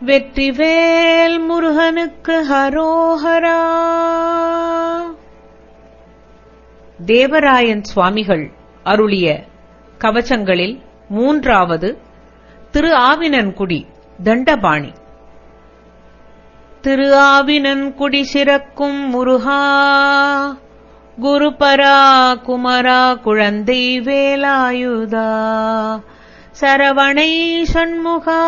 வெற்றிவேல் முருகனுக்கு ஹரோஹரா. தேவராயன் சுவாமிகள் அருளிய கவச்சங்களில் மூன்றாவது திரு ஆவினன்குடி தண்டபாணி. திரு ஆவினன்குடி சிறக்கும் முருகா, குருபரா குமரா குழந்தை வேலாயுதா, சரவணை சண்முகா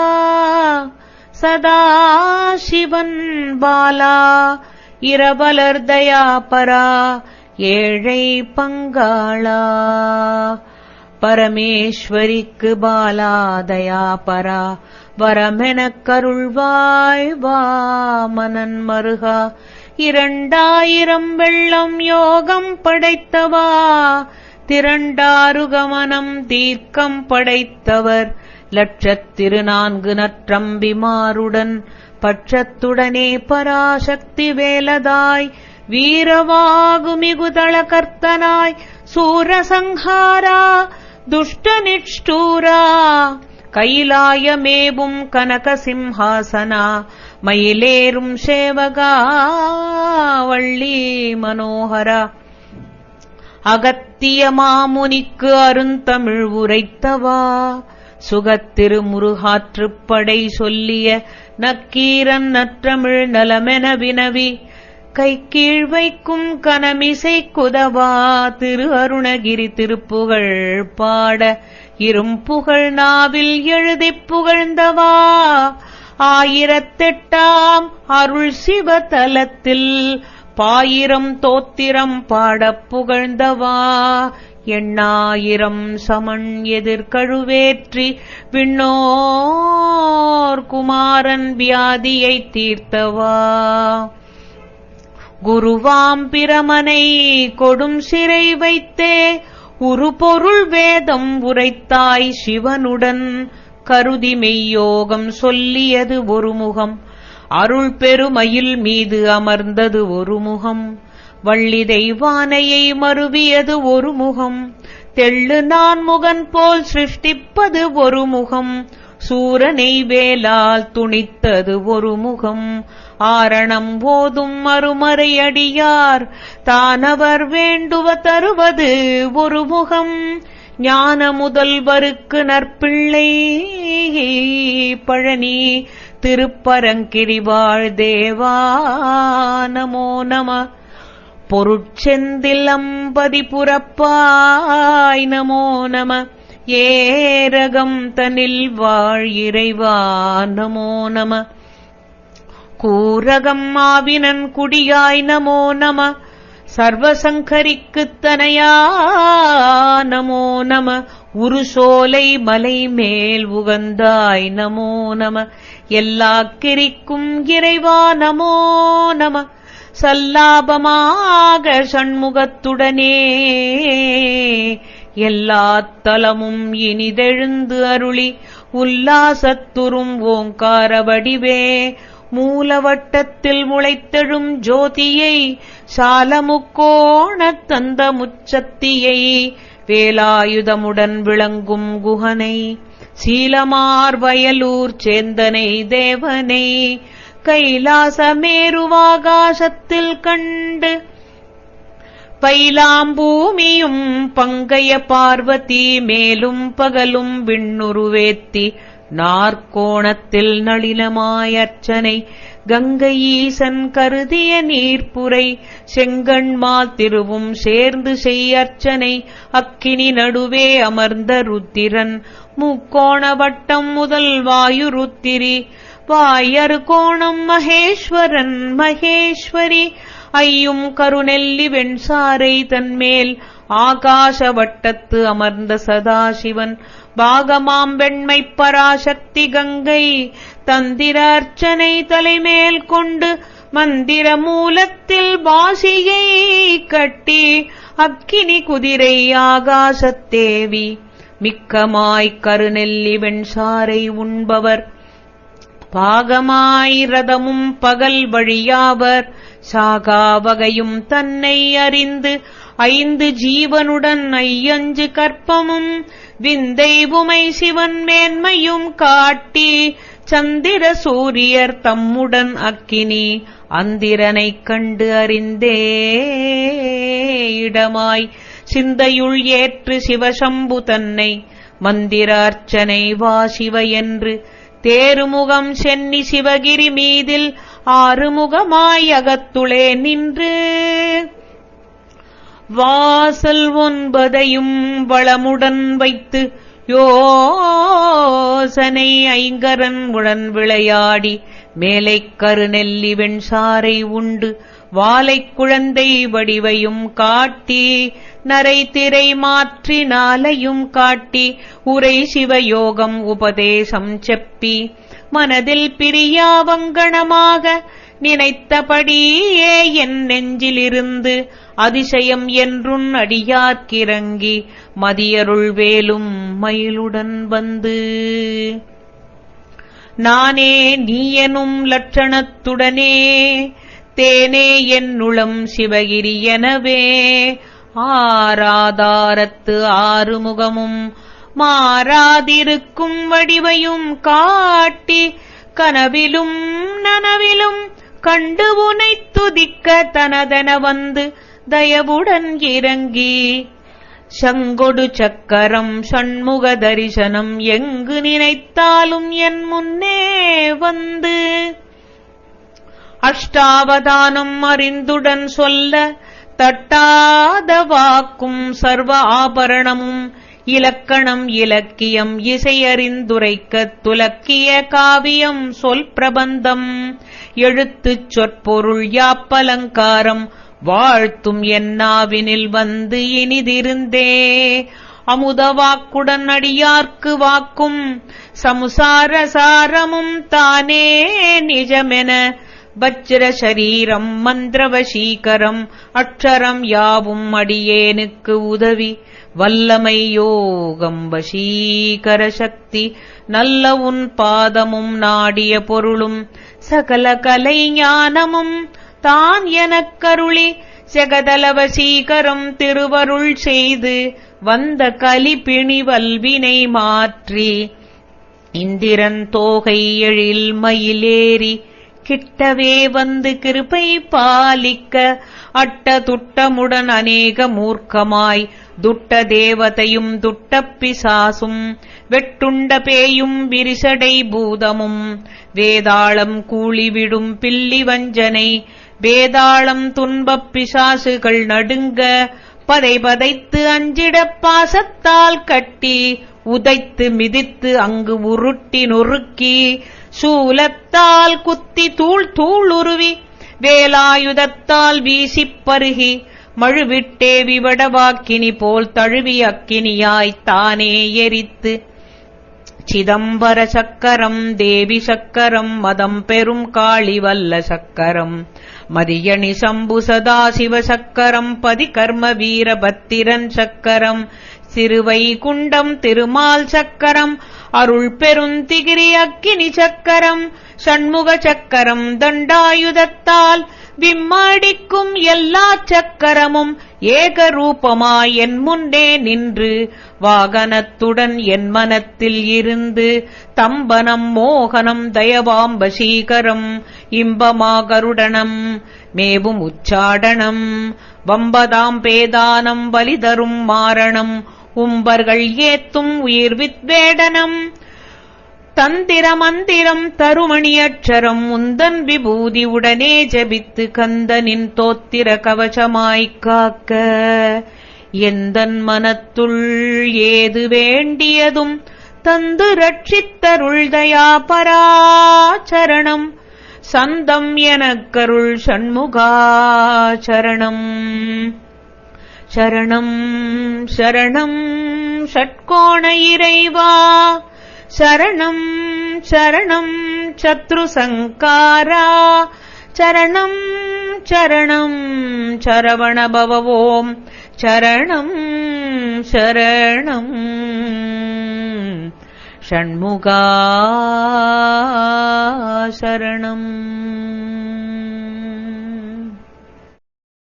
சதா சிவன் பாலா, இரவலர் தயாபரா ஏழை பங்காளா, பரமேஸ்வரிக்கு பாலா தயாபரா வரமெனக் கருள்வாய் வாமனன் மருகா, 2000 வெள்ளம் யோகம் படைத்தவா, திரண்டாருகமனம் தீர்க்கம் படைத்தவர், 1,04 நற்றம்பிமாருடன் பட்சத்துடனே பராசக்தி வேலதாய், வீரவாகுமிகுதள கர்த்தனாய், சூரசங்காரா துஷ்ட நிஷ்டூரா, கைலாயமேவும் கனக சிம்ஹாசனா, மயிலேறும் சேவகா வள்ளி மனோகரா, அகத்திய மாமுனிக்கு அருந்தமிழ் உரைத்தவா, சுகத்திரு முருகாற்றுப்படை சொல்லிய நக்கீரன் நற்றமிழ் நலமென வினவி, கை கீழ் வைக்கும் கனமிசை குதவா, திரு அருணகிரி திருப்புகழ் பாட இரும்புகழ் நாவில் எழுதிப் புகழ்ந்தவா, 1008 அருள் சிவதலத்தில் 1000 தோத்திரம் பாடப் புகழ்ந்தவா, 8000 சமன் எதிர்கழுவேற்றி விண்ணோர் குமாரன் வியாதியை தீர்த்தவா, குருவாம் பிரமனை கொடும் சிறை வைத்தே உருபொருள் வேதம் உரைத்தாய் சிவனுடன், கருதி மெய்யோகம் சொல்லியது ஒரு முகம், அருள் பெருமயில் மீது அமர்ந்தது ஒரு முகம், வள்ளி தெய்வானையை மருவியது ஒரு முகம், தெள்ளு நான் முகன் போல் சிருஷ்டிப்பது ஒரு முகம், சூரனை வேலால் துணித்தது ஒரு முகம், ஆரணம் ஓதும் மறுமறை அடியார் தானவர் வேண்டுவ தருவது ஒரு முகம், ஞான முதல்வருக்கு நற்பிள்ளை பழனி திருப்பரங்கிரிவாழ் தேவா நமோ நம, பொருட்செந்தில் அம்பதி புறப்பாய் நமோ நம, ஏரகம் தனில் வாழ் இறைவா நமோ நம, கூரகம் ஆவினன் குடியாய் நமோ நம, சர்வசங்கரிக்குத் தனையா நமோ நம, உருசோலை மலை மேல் உகந்தாய் நமோ நம, எல்லா கிரிக்கும் இறைவா நமோ நம, சல்லாபமாக சண்முகத்துடனே எல்லா தலமும் இனிதெழுந்து அருளி, உல்லாசத்துறும் ஓங்கார வடிவே, மூலவட்டத்தில் முளைத்தெழும் ஜோதியை, சாலமுக்கோணத் தந்த முச்சத்தியை, வேலாயுதமுடன் விளங்கும் குஹனை, சீலமார் வயலூர் சேந்தனை தேவனை, கைலாசமேருவாகாசத்தில் கண்டு, பைலாம்பூமியும் பங்கைய பார்வதி மேலும் பகலும் விண்ணுருவேத்தி, நாற்கோணத்தில் நளினமாயர்ச்சனை, கங்கை ஈசன் கருதிய நீர்ப்புரை, செங்கண்மால் திருவும் சேர்ந்து செய்யர்ச்சனை, அக்கினி நடுவே அமர்ந்த ருத்திரன், முக்கோண வட்டம் முதல் வாயு ருத்திரி, வாயறு கோணம் மகேஸ்வரன் மகேஸ்வரி, ஐயும் கருநெல்லி வெண்சாரை தன்மேல் ஆகாச வட்டத்து அமர்ந்த சதாசிவன், பாகமாம் வெண்மை பராசக்தி கங்கை, தந்திர அர்ச்சனை தலைமேல் கொண்டு, மந்திர மூலத்தில் பாசியை கட்டி, அக்கினி குதிரை ஆகாசத்தேவி, மிக்கமாய்க் கருநெல்லி வெண்சாரை உண்பவர், பாகமாய் ரதமும் பகல் வழியாவர், சாகா வகையும் தன்னை அறிந்து, 5 ஜீவனுடன் 5 கற்பமும், விந்தை உமை சிவன் மேன்மையும் காட்டி, சந்திர சூரியர் தம்முடன் அக்கினி அந்திரனைக் கண்டு அறிந்தே இடமாய் சிந்தையுள் ஏற்று சிவசம்பு தன்னை மந்திர அர்ச்சனை வா சிவ என்று தேருமுகம் சென்னி சிவகிரி மீதில் ஆறுமுகமாய் அகத்துளே நின்று வாசல் 9 வளமுடன் வைத்து யோசனை ஐங்கரன் உடன் விளையாடி மேலைக் கருநெல்லி வெண்சாரை உண்டு வாலைக் குழந்தை வடிவையும் காட்டி நரை திரை மாற்றி நாளையும் காட்டி உரை சிவயோகம் உபதேசம் செப்பி மனதில் பிரியாவங்கணமாக நினைத்தபடியே என் நெஞ்சிலிருந்து அதிசயம் என்றுன் அடியார்க்கிறங்கி மதியருள் வேலும் மயிலுடன் வந்து நானே நீ எனும் லட்சணத்துடனே தேனே என்னுளம் சிவகிரி எனவே ஆராதாரத்து ஆறுமுகமும் மாறாதிருக்கும் வடிவையும் காட்டி கனவிலும் நனவிலும் கண்டு உனைத் துதிக்க தனதென வந்து தயவுடன் இறங்கி சங்கொடு சக்கரம் சண்முக தரிசனம் எங்கு நினைத்தாலும் என் முன்னே வந்து அஷ்டாவதானம் அறிந்துடன் சொல்ல தட்டாத வாக்கும் சர்வ ஆபரணமும் இலக்கணம் இலக்கியம் இசையறிந்துரைக்கத் துலக்கிய காவியம் சொல் பிரபந்தம் எழுத்துச் சொற்பொருள் யாப்பலங்காரம் வாழ்த்தும் என்னாவினில் வந்து இனிதிருந்தே அமுத வாக்குடன் அடியார்க்கு வாக்கும் சமுசார சாரமும் தானே நிஜமென வஜ்ர சரீரம் மந்திரவசீகரம் அக்ஷரம் யாவும் அடியேனுக்கு உதவி வல்லமை யோகம் வசீகர சக்தி நல்ல உன் பாதமும் நாடிய பொருளும் சகல கலை ஞானமும் தான் எனக்கருளி செகதல வசீகரம் திருவருள் செய்து வந்த கலிபிணி வல்வினை மாற்றி இந்திரன் தோகை எழில் மயிலேறி கிட்டவே வந்து கிருபை பாலிக்க அட்ட துட்டமுடன் அநேக மூர்க்கமாய் துட்ட தேவதையும் துட்டப் பிசாசும் வெட்டுண்ட பேயும் விரிசடை பூதமும் வேதாளம் கூளிவிடும் பில்லி வஞ்சனை வேதாளம் துன்பப் பிசாசுகள் நடுங்க பதைபதைத்து அஞ்சிடப் பாசத்தால் கட்டி உதைத்து மிதித்து அங்கு உருட்டி நொறுக்கி சூலத்தால் குத்தி தூள் தூள் உருவி வேலாயுதத்தால் வீசிப் பருகி மழுவிட்டே விவடவாக்கினி போல் தழுவி அக்கினியாய்த் தானே எரித்து சிதம்பர சக்கரம் தேவி சக்கரம் மதம் பெரும் காளி வல்ல சக்கரம் மதியணி சம்பு சதாசிவ சக்கரம் பதிகர்ம வீரபத்திரன் சக்கரம் சிறுவைகுண்டம் திருமால் சக்கரம் அருள் பெருந்திகிரி அக்கினி சக்கரம் சண்முக சக்கரம் தண்டாயுதத்தால் விம்மடிக்கும் எல்லா சக்கரமும் ஏகரூபமாய் என் முன்னே நின்று வாகனத்துடன் என் மனத்தில் இருந்து தம்பனம் மோகனம் தயவாம் வசீகரம் இன்பமாகருடனம் மேவும் உச்சாடனம் வம்பதாம் பேதானம் வலிதரும் மாரணம் உம்பர்கள் ஏத்தும் உயிர் வித்வேடனம் தந்திர மந்திரம் தருமணியட்சரம் முந்தன் விபூதி உடனே ஜபித்து கந்தனின் தோத்திர கவசமாய்க் காக்க எந்தன் மனத்துள் ஏது வேண்டியதும் தந்து ரட்சித்தருள் தயா பராச்சரணம் சந்தம் எனக்கருள் சண்முகா சரணம் சரணம் சரணம் ஷட்கோண இறைவா சரணம் சரணம் சத்ரு சங்காரா சரணம் சரணம் சரவண பவவோம் சரணம் சரணம் ஷண்முகா சரணம்